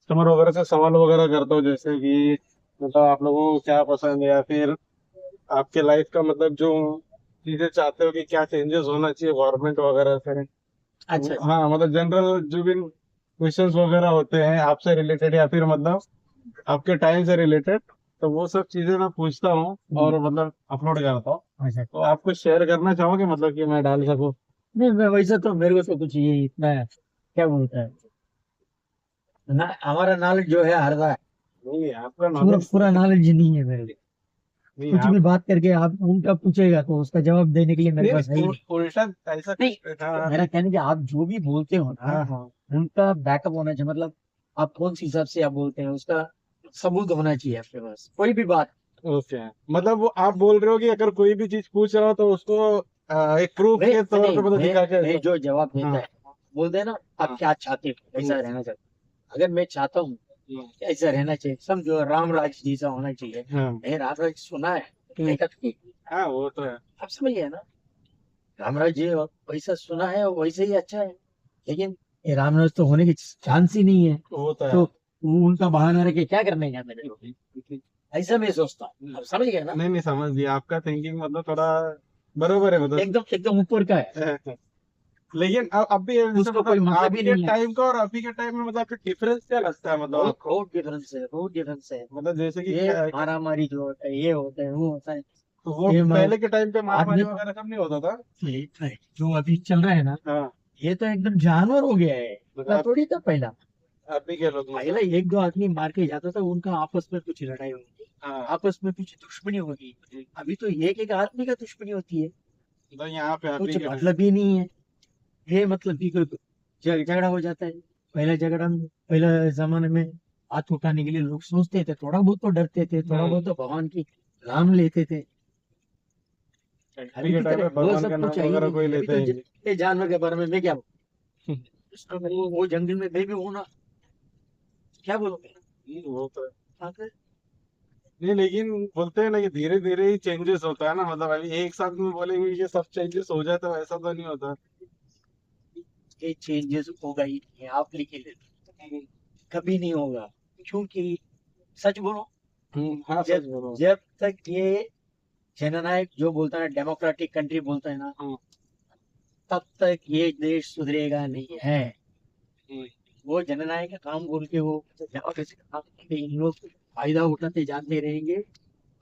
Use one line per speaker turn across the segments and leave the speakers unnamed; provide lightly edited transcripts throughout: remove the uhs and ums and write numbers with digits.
Customer वगैरह से सवाल वगैरह करता हूँ, जैसे कि मतलब आप लोगों को क्या पसंद है, या फिर आपके लाइफ का मतलब जो चीजें चाहते हो कि क्या चेंजेस होना चाहिए गवर्नमेंट वगैरह से।
अच्छा अच्छा।
हाँ मतलब जनरल जो भी क्वेश्चंस वगैरह होते हैं आपसे रिलेटेड, या फिर मतलब आपके टाइम से रिलेटेड, तो वो सब चीजें मैं पूछता हूँ
हम्म।
और मतलब अपलोड करता हूँ।
अच्छा।
तो आप कुछ शेयर करना चाहोगे, मतलब कि मैं डाल सकूँ?
नहीं मैं वैसे तो मेरे को तो कुछ ये इतना क्या बोलता है ना, हमारा नॉलेज जो है हरदा है।
नहीं आपका
पूरा
नॉलेज
पूरा नॉलेज नहीं है मेरे को।
नहीं
कुछ भी
आप
बात करके आप उनका पूछेगा तो उसका जवाब देने के लिए मेरे
नहीं
पास है ही
नहीं,
नहीं।
उल्टा ऐसा
नहीं,
हाँ
मेरा कहने का आप जो भी बोलते हो ना,
हाँ हाँ।
उनका बैकअप होना चाहिए। मतलब आप कौन सी हिसाब से आप बोलते हैं उसका सबूत होना चाहिए आपके पास, कोई भी बात।
ओके, मतलब वो आप बोल रहे हो कि अगर कोई भी चीज पूछ रहा हो तो उसको एक प्रूफ
मैं
के तौर
नहीं
पे मतलब
मैं
दिखा के
मैं
ऐसा।
जो जवाब
हाँ
देता है बोलते हैं ना, आप
हाँ।
क्या चाहते हो
हम्म,
कैसा रहना चाहते हो। अगर मैं चाहता हूँ कि ऐसा रहना चाहिए, समझो राम राज जैसा होना चाहिए।
हाँ
मैं राम राज सुना है, देखा तो नहीं।
हाँ वो तो है।
आप समझिए ना, राम राज जी वैसा सुना है और वैसे ही अच्छा है। लेकिन ये राम राज तो होने की चांस ही नहीं है।
वो तो है।
तो वो उनका बहाना रह के क्या करने का मेरे को, ऐसा मैं सोचता हूँ। आप समझ गए ना।
नहीं नहीं, समझ गया आपका थिंकिंग, मतलब थोड़ा बरोबर है मतलब।
एकदम एकदम ऊपर का है।
लेकिन अब अभी जैसे
उसको कोई
मतलब
मतलब ही
आपके
नहीं है।
टाइम का और अभी के टाइम में मतलब आपको डिफरेंस क्या लगता है, मतलब
बहुत
आपको?
बहुत डिफरेंस है, बहुत डिफरेंस है।
मतलब जैसे कि
ये
क्या,
मारा मारी जो होता है, ये होता है, वो होता है।
तो वो
ये
पहले के टाइम पे मारामारी
आदमी
वगैरह सब नहीं होता था?
जो अभी चल रहा है ना,
हाँ
ये तो एकदम जानवर हो गया है। इतना
मतलब
थोड़ी था पहला।
अभी के लोग
पहला
मतलब।
एक दो आदमी मार के जाता था, उनका आपस में कुछ लड़ाई होगी,
हाँ
आपस में कुछ दुश्मनी होगी। अभी तो एक एक आदमी का दुश्मनी होती है।
तो यहाँ पे
कुछ
अभी के टाइम।
मतलब ही नहीं है। ये मतलब कि कोई झगड़ा हो जाता है। पहला झगड़ा में, पहले जमाने में हाथ उठाने के लिए लोग सोचते थे, थोड़ा बहुत तो डरते थे, थोड़ा
हम्म।
बहुत तो भगवान की नाम लेते थे।
अभी
अभी
के
की
टाइम
तरह
में
वो
भगवान
सब
का
कुछ
नाम
है ही
वगैरह कोई
नहीं। अभी
लेते
तो
ही नहीं।
ये जानवर के बारे में मैं क्या बोलूं? वो जंगल में मैं भी हूं ना, क्या बोलूं
वो तो है।
मैं।
नहीं लेकिन बोलते हैं ना कि धीरे धीरे ही चेंजेस होता है ना, मतलब अभी एक साथ में बोलेंगे कि सब चेंजेस हो जाए तो ऐसा तो नहीं होता।
ये चेंजेस होगा ही नहीं, आप लिख के ले लो। कभी नहीं होगा। क्योंकि सच बोलो,
हाँ
जब
सच बोलो।
जब तक ये जननायक जो बोलता है, डेमोक्रेटिक कंट्री बोलता है ना,
हम्म,
तब तक ये देश सुधरेगा नहीं है।
हम्म,
वो जननायक का काम बोल के, वो डेमोक्रेसी का काम बोल के इन लोग फायदा उठाते जाते रहेंगे।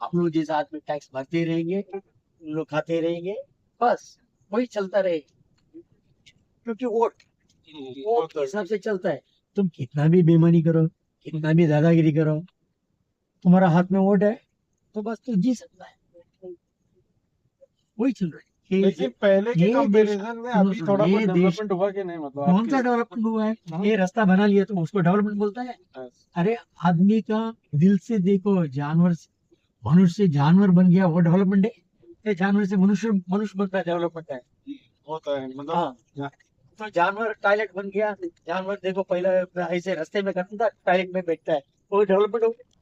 हम लोग जिस हाथ में टैक्स भरते रहेंगे, उन लोग खाते रहेंगे। बस वही चलता रहेगा। क्योंकि वोट
वो
वोट के
तो
हिसाब से चलता है। तुम कितना भी बेईमानी करो, कितना भी दादागिरी करो, तुम्हारा हाथ में वोट है तो बस तू जी सकता है। वही चल रहा है
लेकिन पहले के
ये देश।
कंपैरिजन में
सुनो
अभी
सुनो,
थोड़ा बहुत
ये देश
डेवलपमेंट हुआ कि नहीं, मतलब
कौन
आपके?
सा डेवलपमेंट हुआ है?
हाँ?
ये रास्ता बना लिया तो उसको डेवलपमेंट बोलता है? अरे आदमी का दिल से देखो, जानवर से मनुष्य जानवर बन गया, वो डेवलपमेंट है? ये जानवर से मनुष्य मनुष्य बनता है, डेवलपमेंट है?
होता है मतलब।
हाँ। तो जानवर टॉयलेट बन गया, जानवर देखो पहले ऐसे रास्ते में करता था, टॉयलेट में बैठता है, वो डेवलपमेंट हो गया?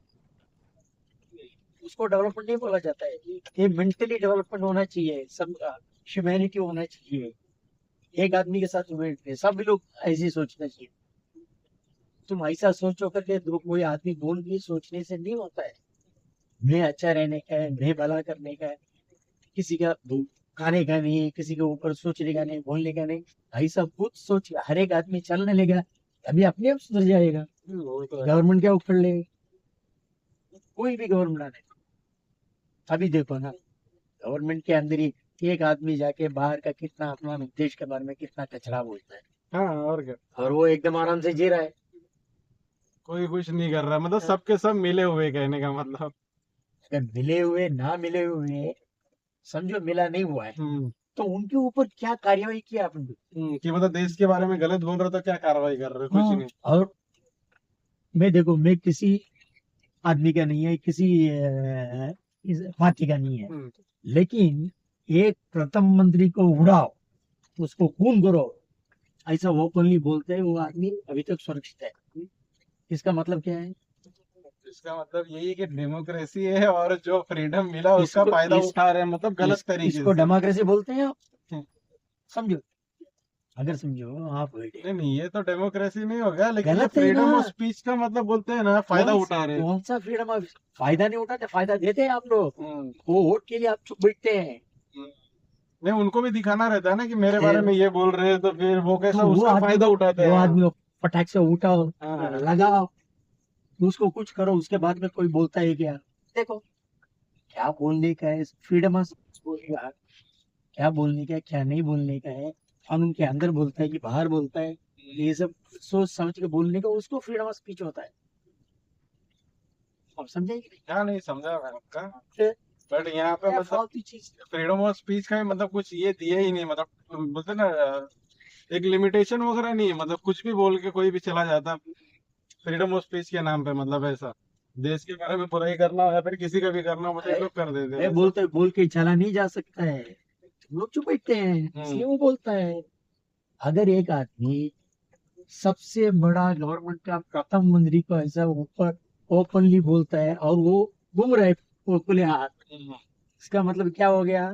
उसको डेवलपमेंट नहीं बोला जाता है। ये मेंटली डेवलपमेंट होना चाहिए सबका, ह्यूमैनिटी होना चाहिए। एक आदमी के साथ ह्यूमैनिटी, सब लोग ऐसे सोचना चाहिए। तुम ऐसा सोचो करके दो कोई आदमी बोल भी सोचने से नहीं होता है। मैं अच्छा रहने का है, मैं भला करने का है। किसी का खाने का नहीं, किसी के ऊपर सोचने का नहीं, बोलने का नहीं। ऐसा खुद सोच हर एक आदमी चलने लगा, अभी अपने आप सुधर जाएगा।
वो तो है।
गवर्नमेंट क्या उखड़ लेगा? कोई भी गवर्नमेंट आने। अभी देखो ना, गवर्नमेंट के अंदर ही एक आदमी जाके बाहर का कितना अपना देश के बारे में कितना कचरा बोलता है,
हाँ और क्या।
और वो एकदम आराम से जी रहा है।
कोई कुछ नहीं कर रहा, मतलब
हाँ,
सबके सब मिले हुए कहने का मतलब।
अगर मिले हुए ना मिले हुए, समझो मिला नहीं हुआ है,
हम्म।
तो उनके ऊपर क्या कार्यवाही किया आपने?
कि मतलब देश के बारे में गलत बोल रहे हो तो क्या कार्रवाई कर रहे हो, कुछ
हाँ।
नहीं।
और मैं देखो, मैं किसी आदमी का नहीं है, किसी इस पार्टी का नहीं है,
हम्म।
लेकिन एक प्रथम मंत्री को उड़ाओ, उसको खून करो, ऐसा ओपनली बोलते हैं, वो आदमी अभी तक सुरक्षित है। इसका मतलब क्या है?
इसका मतलब यही है कि डेमोक्रेसी है और जो फ्रीडम मिला उसका
इसको
फायदा
इस,
उठा रहे हैं, मतलब गलत तरीके
इसको
से।
डेमोक्रेसी बोलते हैं आप?
हम्म,
समझो, अगर समझो आप बैठे,
नहीं नहीं, ये तो डेमोक्रेसी नहीं हो गया, लेकिन ये
गलत है
फ्रीडम
ना।
ऑफ स्पीच का मतलब बोलते हैं ना, फायदा
कौन
उठा रहे हैं।
कौन सा फ्रीडम ऑफ, फायदा नहीं उठाते, फायदा देते हैं आप लोग।
हम्म,
वो वोट के लिए आप चुप बैठते हैं।
हम्म। नहीं, उनको भी दिखाना रहता है ना कि मेरे बारे
फिर
में ये बोल रहे हैं, तो फिर वो
तो
कैसा उसका फायदा उठाते
वो
हैं।
आदमी को फटाक से उठाओ,
हाँ।
लगाओ, उसको कुछ करो, उसके बाद में कोई बोलता है क्या? देखो, क्या बोलने का है, फ्रीडम ऑफ बोलेगा, क्या बोलने का है, क्या नहीं बोलने का है, कानून के अंदर बोलता है कि बाहर बोलता है, ये सब सोच समझ के बोलने का उसको फ्रीडम ऑफ स्पीच होता है। आप समझेंगे?
क्या नहीं समझा मैं आपका।
फिर
बट यहाँ पे
क्या
मतलब
फालतू चीज।
फ्रीडम ऑफ स्पीच का मतलब कुछ ये दिया ही नहीं, मतलब बोलते ना, एक लिमिटेशन वगैरह नहीं है, मतलब कुछ भी बोल के कोई भी चला जाता फ्रीडम ऑफ स्पीच के नाम पे, मतलब ऐसा देश के बारे में बुराई करना हो या फिर किसी का भी करना हो, मतलब ये
अरे
लोग कर देते हैं
अरे
ऐसा।
बोलते बोल के चला नहीं जा सकता है, तुम लोग चुप बैठते हैं,
हम्म।
इसलिए वो बोलता है। अगर एक आदमी सबसे बड़ा गवर्नमेंट का प्रथम मंत्री को ऐसा ऊपर ओपनली बोलता है और वो घूम रहा है खुले हाथ,
हम्म।
इसका मतलब क्या हो गया?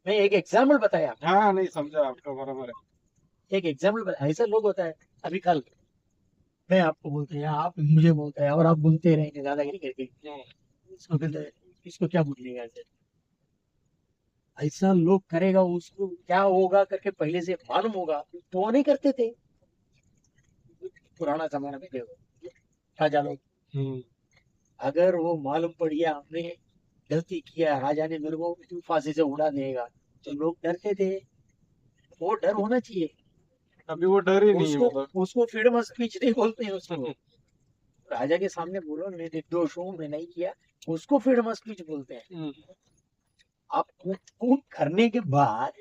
मैं एक एग्जाम्पल बताया,
हाँ नहीं समझा आपका, बराबर है।
एक एग्जाम्पल, ऐसा लोग होता है। अभी कल मैं आपको बोलते हैं, आप मुझे बोलते हैं, और आप बोलते रहेंगे दादागिरी करके,
हम्म।
इसको कहते हैं, इसको क्या बोलिएगा ऐसे? ऐसा लोग करेगा, उसको क्या होगा करके पहले से मालूम होगा तो वो नहीं करते थे। पुराना जमाना में देखो, राजा लोग,
हम्म।
अगर वो मालूम पड़ गया हमने गलती किया, राजा ने मेरे को फांसी से उड़ा देगा, तो लोग डरते थे। वो डर होना चाहिए।
अभी वो डर ही नहीं है
उसको
मतलब।
उसको फ्रीडम ऑफ स्पीच नहीं बोलते हैं उसको। राजा के सामने बोलो मैं निर्दोष हूँ, मैं नहीं किया, उसको फ्रीडम ऑफ स्पीच बोलते हैं।
हम्म।
आप खून करने के बाद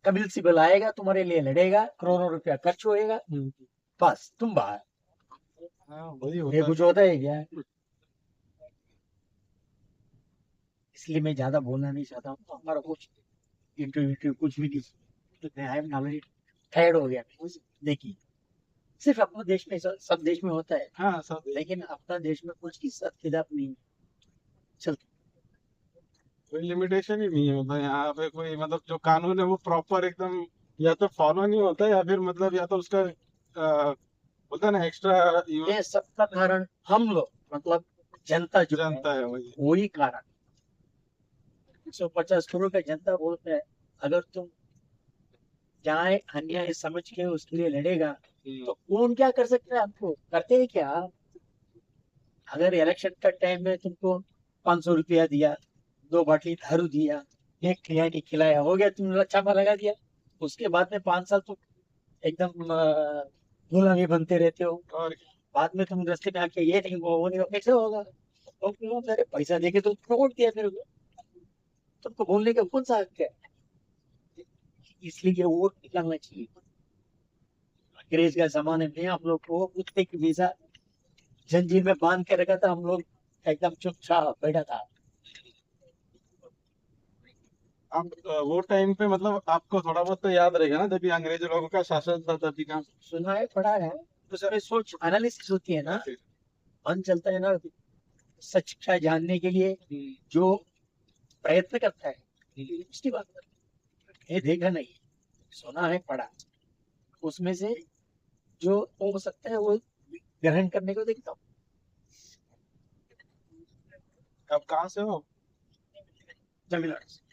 कपिल सिब्बल आएगा, तुम्हारे लिए लड़ेगा, करोड़ों रुपया खर्च होएगा,
हम्म।
बस तुम बाहर।
हाँ वही
ये
होता
कुछ होता है क्या? इसलिए मैं ज्यादा बोलना नहीं चाहता हूँ, हमारा कुछ इंटरव्यू कुछ भी नहीं, आई एम ऑलरेडी टायर्ड हो गया। देखिए, सिर्फ अपने देश में, सब देश में होता है,
है। हाँ सब।
लेकिन अपना देश में कुछ हिस्सा किताब नहीं चलता।
कोई लिमिटेशन ही नहीं है, मतलब यहाँ पे कोई मतलब जो कानून है वो प्रॉपर एकदम या तो फॉलो नहीं होता, या फिर मतलब या तो उसका बोलता है ना एक्स्ट्रा यूज
ये सबका कारण हम लोग, मतलब जनता जो है,
जानता है वही।
वही कारण। 150 करोड़ का जनता बोलता है, अगर तुम जाए अन्याय समझ के उसके लिए लड़ेगा,
हम्म।
तो कौन क्या कर सकता है? आपको करते हैं क्या? अगर इलेक्शन का टाइम में तुमको 500 रुपया दिया, 2 बाटली दारू दिया, एक खिलाड़ी खिलाया, हो गया, तुमने छापा लगा दिया। उसके बाद में 5 साल तुम एकदम गुलामी बनते रहते हो।
और
बाद में तुम रास्ते में आके ये नहीं हुआ, वो नहीं हुआ, कैसे होगा? तो क्यों? मेरे पैसा देके तो तुमको वोट दिया मेरे को, तुमको बोलने का कौन सा हक है? इसलिए वोट निकालना चाहिए। अंग्रेज का जमाने में हम लोग को कुत्ते की जैसा जंजीर में बांध के रखा था, हम लोग एकदम चुपचाप बैठा था।
आप वो टाइम पे मतलब आपको थोड़ा बहुत तो याद रहेगा ना, जब भी अंग्रेज लोगों का शासन था तभी का।
सुना है, पढ़ा है, तो सर सोच एनालिसिस होती है ना, मन चलता है ना सच का जानने के लिए,
हम्म।
जो प्रयत्न करता है उसकी बात करता है। ये देखा नहीं, सुना है, पढ़ा, उसमें से जो हो सकता है वो ग्रहण करने को देखता हूँ।
आप कहाँ से हो?
तमिलनाडु से।